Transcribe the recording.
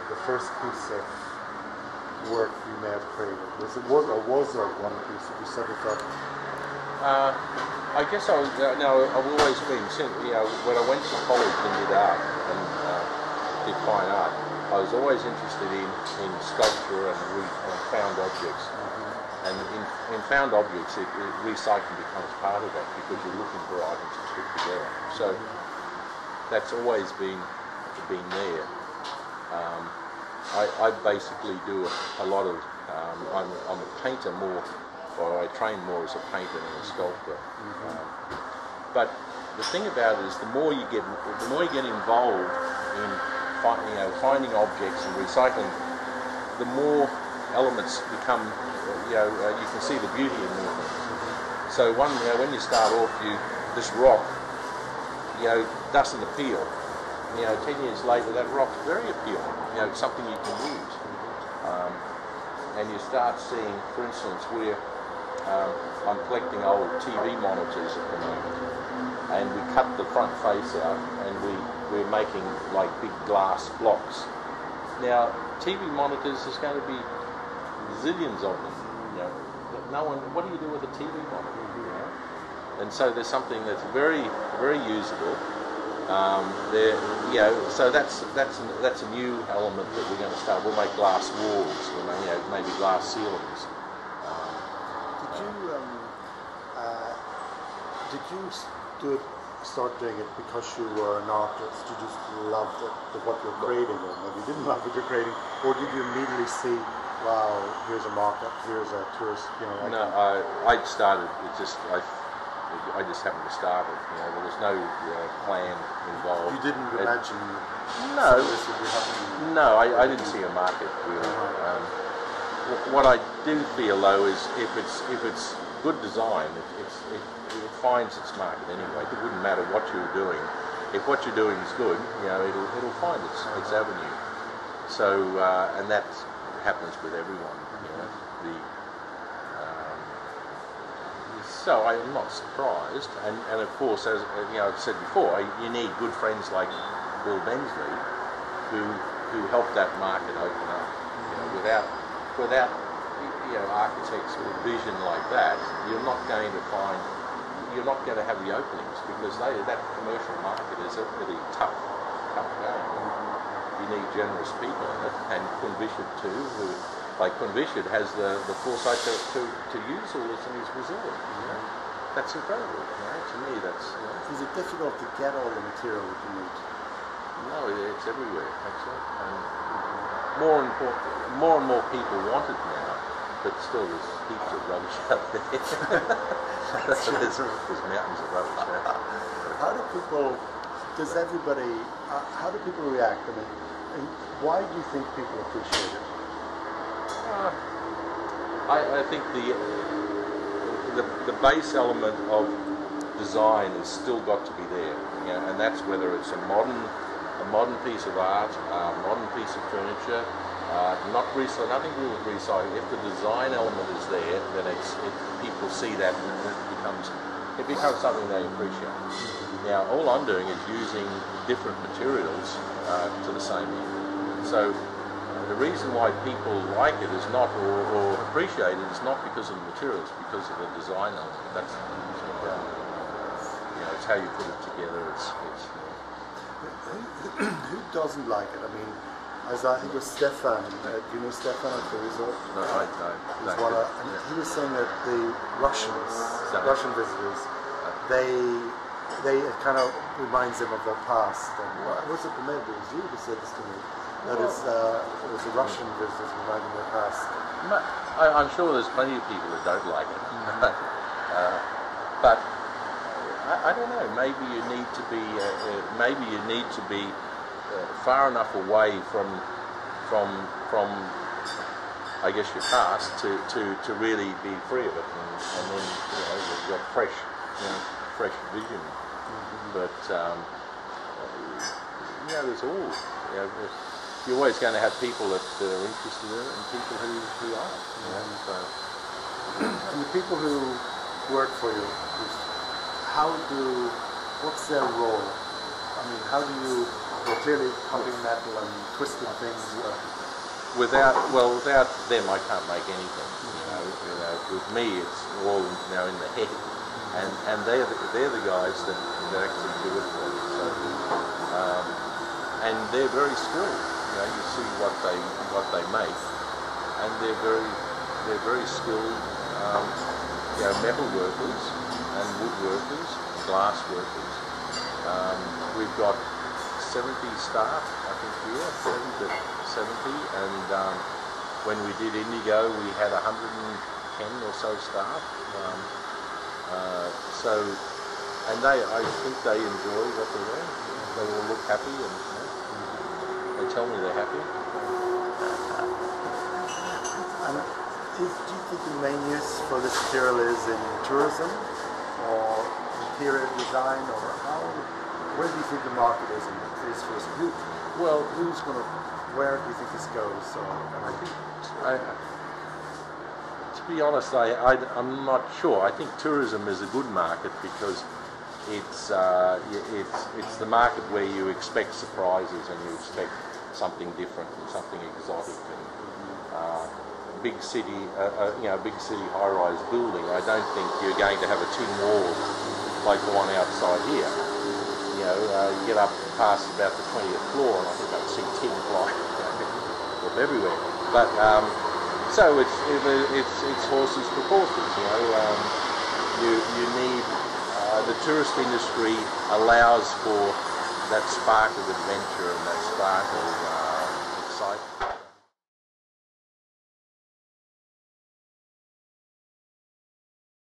the first piece of work you may have created? Was there one piece that you suddenly thought? I guess I've always been, when I went to college and did art and did fine art, I was always interested in sculpture and found objects. And in found objects, recycling becomes part of that because you're looking for items to put together. So that's always been there. I basically do a lot of. I'm a painter more, or I train more as a painter than a sculptor. But the thing about it is, the more you get involved in finding objects and recycling, the more elements become. You can see the beauty in more things. So when you start off, this rock, doesn't appeal. 10 years later, that rock's very appealing. It's something you can use. And you start seeing, for instance, I'm collecting old TV monitors at the moment, and we cut the front face out, and we're making like big glass blocks. Now, TV monitors, there's going to be zillions of them. No one. What do you do with a TV monitor? And so there's something that's very, very usable. So that's a new element that we're going to start. We'll make glass walls, maybe glass ceilings. Did you start doing it because you were an artist? You just loved what you're creating, or maybe you didn't love what you're creating, or did you immediately see, wow, here's a market, here's a tourist, No, I started, I just happened to start it, there was no plan involved. You didn't imagine this would be happening? No, I didn't see a market, really. What I do feel, though, is if it's good design, it finds its market anyway. It wouldn't matter what you're doing. If what you're doing is good, it'll find its avenue. So, and that happens with everyone. So I'm not surprised, and of course, as I've said before, you need good friends like Bill Bensley, who helped that market open up. Without architects with vision like that, you're not going to have the openings, because that commercial market is a really tough game. You need generous people in it, and Kun Bishop too, who. Like Kun Bishop has the foresight to use all this in his resort. That's incredible. To me, that's. Is it difficult to get all the material that you need? No, it's everywhere. Actually, and more and more people want it now, but still there's heaps of rubbish out there. there's mountains of rubbish. How do people? How do people react? And why do you think people appreciate it? I think the base element of design has still got to be there, and that's whether it's a modern piece of art, a modern piece of furniture, nothing to do with recycling. If the design element is there, then people see that, and it becomes something they appreciate. Now, all I'm doing is using different materials to the same end. So. The reason why people like it is not, or appreciate it, is not because of the materials, because of the design element. That's it's how you put it together. Who doesn't like it? I mean, as I think it was Stefan. Do you know Stefan at the resort? No, I don't. He was saying that the Russian visitors, it kind of reminds them of their past. And was it maybe it was you who said this to me? That it was the Russian visitors reminding their past. I'm sure there's plenty of people that don't like it, but I don't know. Maybe you need to be far enough away from I guess your past to really be free of it, and then you've got fresh vision. But there's all. You're always going to have people that are interested in it and people who aren't. And the people who work for you, what's their role? I mean, how do you Well, clearly pumping metal and twisting things. Without them, I can't make anything. You know, with me, it's all in the head, and they're the guys that actually do it for me. So, and they're very skilled. You know, you see what they make, and they're very skilled. Metal workers and wood workers, glass workers. We've got 70 staff, I think, here, 70, and when we did Indigo, we had 110 or so staff. And I think they enjoy what they're doing. They all look happy, and they tell me they're happy. Do you think the main use for this material is in tourism or interior design, or where do you think the market is for this? Where do you think this goes? To be honest, I'm not sure. I think tourism is a good market because it's the market where you expect surprises and you expect something different and something exotic. And big city high-rise building, I don't think you're going to have a tin wall like the one outside here. You get up past about the 20th floor, and I think I'd see tin flying everywhere. But so it's horses for courses. You need the tourist industry allows for that spark of adventure and that spark of excitement.